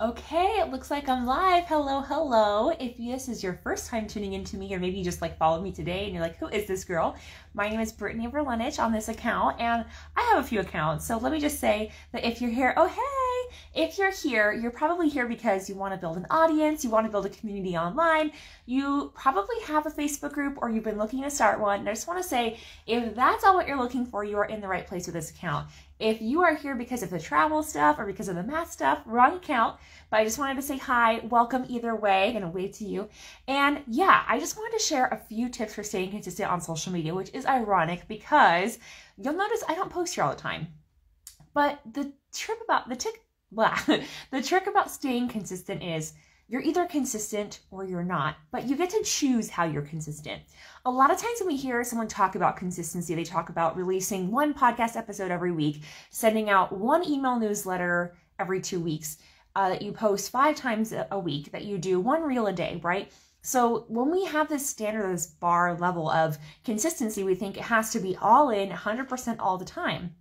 Okay, it looks like I'm live. Hello, hello. If this is your first time tuning into me, or maybe you just followed me today and you're like, who is this girl? My name is Brittany Verlenich on this account, and I have a few accounts. So let me just say that if you're here, oh, hey, if you're here, you're probably here because you want to build an audience, you want to build a community online, you probably have a Facebook group or you've been looking to start one. And I just want to say, if that's all what you're looking for, you are in the right place with this account. If you are here because of the travel stuff or because of the math stuff, wrong account. But I just wanted to say hi, welcome either way, gonna wave to you. And yeah, I just wanted to share a few tips for staying consistent on social media, which is ironic because you'll notice I don't post here all the time. But the trick about staying consistent is you're either consistent or you're not, but you get to choose how you're consistent. A lot of times when we hear someone talk about consistency, they talk about releasing one podcast episode every week, sending out one email newsletter every 2 weeks, that you post 5 times a week, that you do one reel a day, right? So when we have this standard, this bar level of consistency, we think it has to be all in 100% all the time.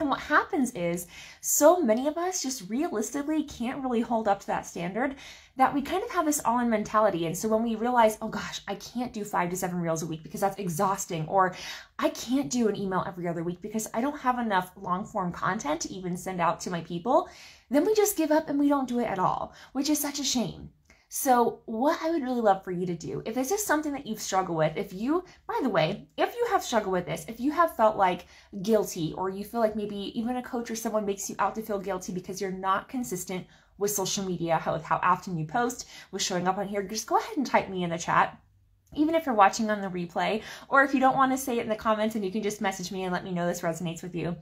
And what happens is so many of us just realistically can't really hold up to that standard that we kind of have this all-in mentality. And so when we realize, oh gosh, I can't do 5 to 7 reels a week because that's exhausting, or I can't do an email every other week because I don't have enough long-form content to even send out to my people, then we just give up and we don't do it at all, which is such a shame. So what I would really love for you to do, if this is something that you've struggled with, if you have struggled with this, if you have felt like guilty, or you feel like maybe even a coach or someone makes you out to feel guilty because you're not consistent with social media, how often you post, with showing up on here, just go ahead and type me in the chat. Even if you're watching on the replay, or if you don't want to say it in the comments, and you can just message me and let me know this resonates with you.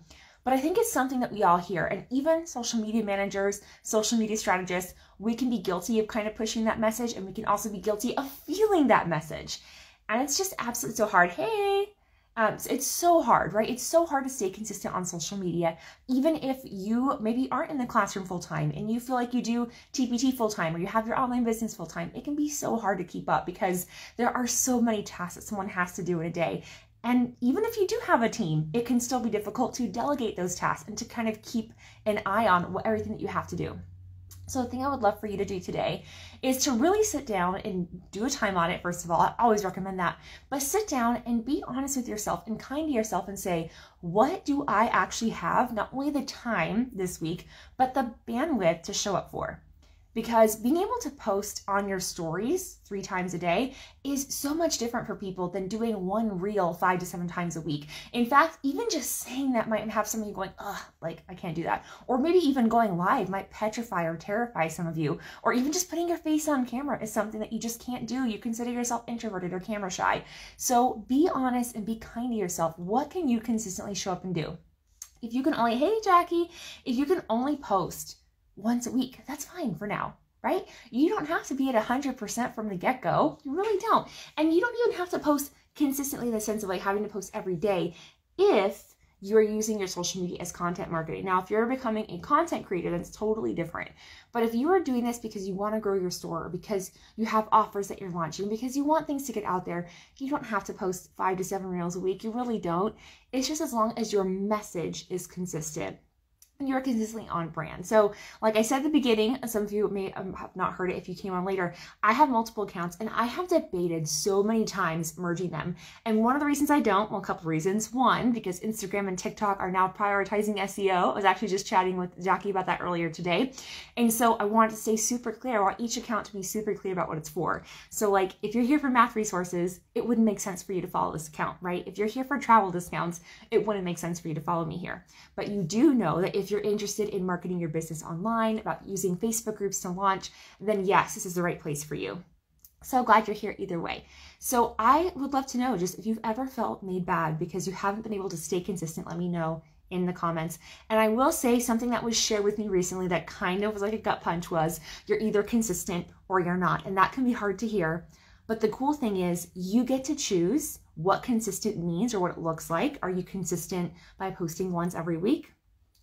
But I think it's something that we all hear, and even social media managers, social media strategists, we can be guilty of kind of pushing that message, and we can also be guilty of feeling that message. And it's just absolutely so hard. Hey, it's so hard, right? It's so hard to stay consistent on social media, even if you maybe aren't in the classroom full time and you feel like you do TPT full time, or you have your online business full time. It can be so hard to keep up because there are so many tasks that someone has to do in a day. And even if you do have a team, it can still be difficult to delegate those tasks and to kind of keep an eye on everything that you have to do. So the thing I would love for you to do today is to really sit down and do a time audit. First of all, I always recommend that, but sit down and be honest with yourself and kind to yourself and say, what do I actually have, not only the time this week, but the bandwidth to show up for? Because being able to post on your stories 3 times a day is so much different for people than doing one reel 5 to 7 times a week. In fact, even just saying that might have some of you going, ugh, like I can't do that. Or maybe even going live might petrify or terrify some of you. Or even just putting your face on camera is something that you just can't do. You consider yourself introverted or camera shy. So be honest and be kind to yourself. What can you consistently show up and do? If you can only, hey Jackie, if you can only post once a week, that's fine for now, right? You don't have to be at 100% from the get-go. You really don't. And you don't even have to post consistently in the sense of like having to post every day if you're using your social media as content marketing. Now, if you're becoming a content creator, that's totally different. But if you are doing this because you want to grow your store, or because you have offers that you're launching, because you want things to get out there, you don't have to post 5 to 7 reels a week. You really don't. It's just as long as your message is consistent and you're consistently on brand. So like I said at the beginning, some of you may have not heard it if you came on later, I have multiple accounts and I have debated so many times merging them. And one of the reasons I don't, well, a couple of reasons. One, because Instagram and TikTok are now prioritizing SEO. I was actually just chatting with Jackie about that earlier today. And so I wanted to stay super clear. I want each account to be super clear about what it's for. So like if you're here for math resources, it wouldn't make sense for you to follow this account, right? If you're here for travel discounts, it wouldn't make sense for you to follow me here. But you do know that if you're interested in marketing your business online, about using Facebook groups to launch, then yes, this is the right place for you. So glad you're here either way. So I would love to know just if you've ever felt made bad because you haven't been able to stay consistent, let me know in the comments. And I will say something that was shared with me recently that kind of was like a gut punch was you're either consistent or you're not. And that can be hard to hear. But the cool thing is you get to choose what consistent means or what it looks like. Are you consistent by posting once every week?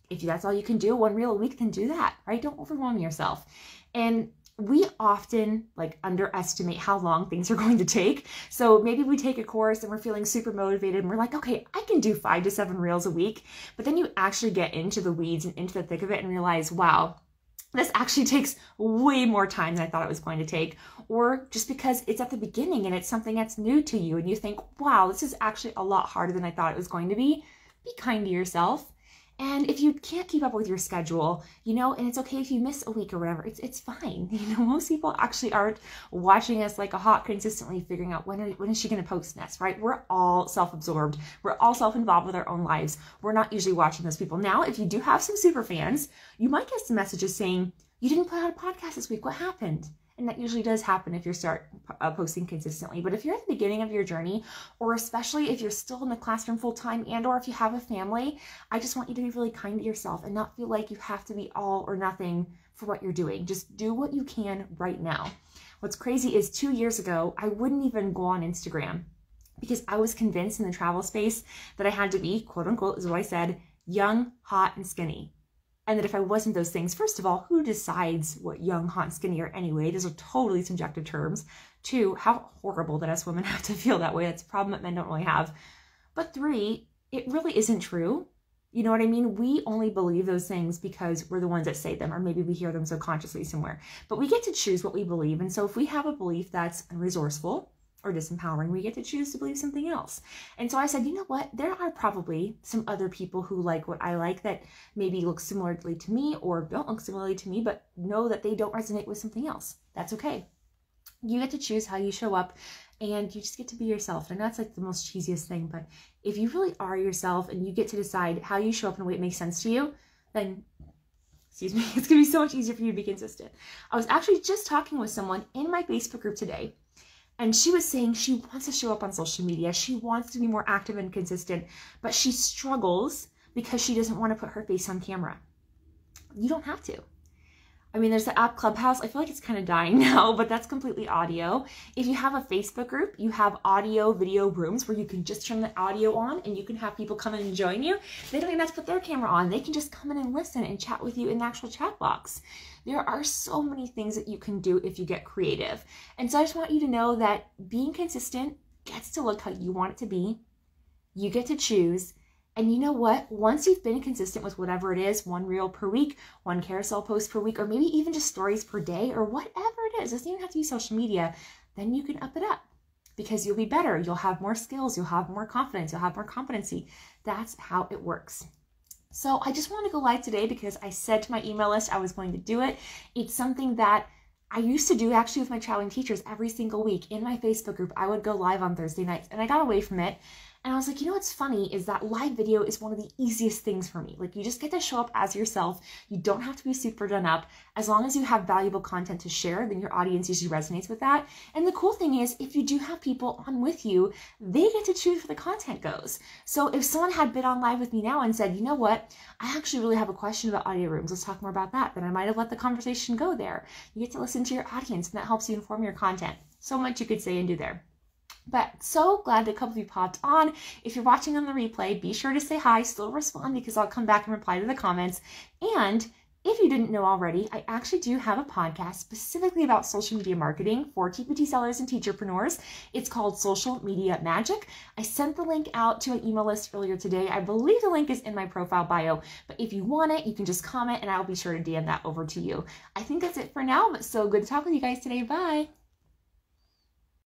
If that's all you can do, 1 reel a week, then do that, right? Don't overwhelm yourself. And we often like underestimate how long things are going to take. So maybe we take a course and we're feeling super motivated and we're like, okay, I can do 5 to 7 reels a week. But then you actually get into the weeds and into the thick of it and realize, wow, this actually takes way more time than I thought it was going to take, or just because it's at the beginning and it's something that's new to you and you think, wow, this is actually a lot harder than I thought it was going to be kind to yourself. And if you can't keep up with your schedule, and it's okay if you miss a week or whatever, it's fine. Most people actually aren't watching us like a hawk consistently figuring out when is she going to post next, right? We're all self-absorbed. We're all self-involved with our own lives. We're not usually watching those people. Now, if you do have some super fans, you might get some messages saying, you didn't put out a podcast this week. What happened? And that usually does happen if you start posting consistently. But if you're at the beginning of your journey, or especially if you're still in the classroom full time, and or if you have a family, I just want you to be really kind to yourself and not feel like you have to be all or nothing for what you're doing. Just do what you can right now. What's crazy is 2 years ago, I wouldn't even go on Instagram because I was convinced in the travel space that I had to be, quote unquote, is what I said, young, hot, and skinny. And that if I wasn't those things, first of all, who decides what young, hot, and skinny are anyway? Those are totally subjective terms. 2, how horrible that us women have to feel that way. That's a problem that men don't really have. But 3, it really isn't true. You know what I mean? We only believe those things because we're the ones that say them, or maybe we hear them subconsciously somewhere. But we get to choose what we believe. And so if we have a belief that's unresourceful or disempowering, we get to choose to believe something else. And so I said, you know what? There are probably some other people who like what I like that maybe look similarly to me or don't look similarly to me, but know that they don't resonate with something else. That's okay. You get to choose how you show up, and you just get to be yourself. And that's like the most cheesiest thing. But if you really are yourself and you get to decide how you show up in a way that makes sense to you, then it's going to be so much easier for you to be consistent. I was actually just talking with someone in my Facebook group today, and she was saying she wants to show up on social media. She wants to be more active and consistent, but she struggles because she doesn't want to put her face on camera. You don't have to. I mean, there's the app Clubhouse. I feel like it's kind of dying now, but that's completely audio. If you have a Facebook group, you have audio video rooms where you can just turn the audio on and you can have people come in and join you. They don't even have to put their camera on. They can just come in and listen and chat with you in the actual chat box. There are so many things that you can do if you get creative. And so I just want you to know that being consistent gets to look how you want it to be. You get to choose. And you know what? Once you've been consistent with whatever it is, 1 reel per week, 1 carousel post per week, or maybe even just stories per day, or whatever it is, it doesn't even have to be social media, then you can up it up because you'll be better. You'll have more skills. You'll have more confidence. You'll have more competency. That's how it works. So I just want to go live today because I said to my email list I was going to do it. It's something that I used to do actually with my traveling teachers every single week in my Facebook group. I would go live on Thursday nights, and I got away from it. And I was like, you know what's funny is that live video is one of the easiest things for me. Like, you just get to show up as yourself. You don't have to be super done up. As long as you have valuable content to share, then your audience usually resonates with that. And the cool thing is, if you do have people on with you, they get to choose where the content goes. So if someone had been on live with me now and said, you know what, I actually really have a question about audio rooms. Let's talk more about that. Then I might have let the conversation go there. You get to listen to your audience, and that helps you inform your content. So much you could say and do there. But so glad that a couple of you popped on. If you're watching on the replay, be sure to say hi, still respond because I'll come back and reply to the comments. And if you didn't know already, I actually do have a podcast specifically about social media marketing for TPT sellers and teacherpreneurs. It's called Social Media Magic. I sent the link out to an email list earlier today. I believe the link is in my profile bio, but if you want it, you can just comment and I'll be sure to DM that over to you. I think that's it for now, but so good to talk with you guys today. Bye.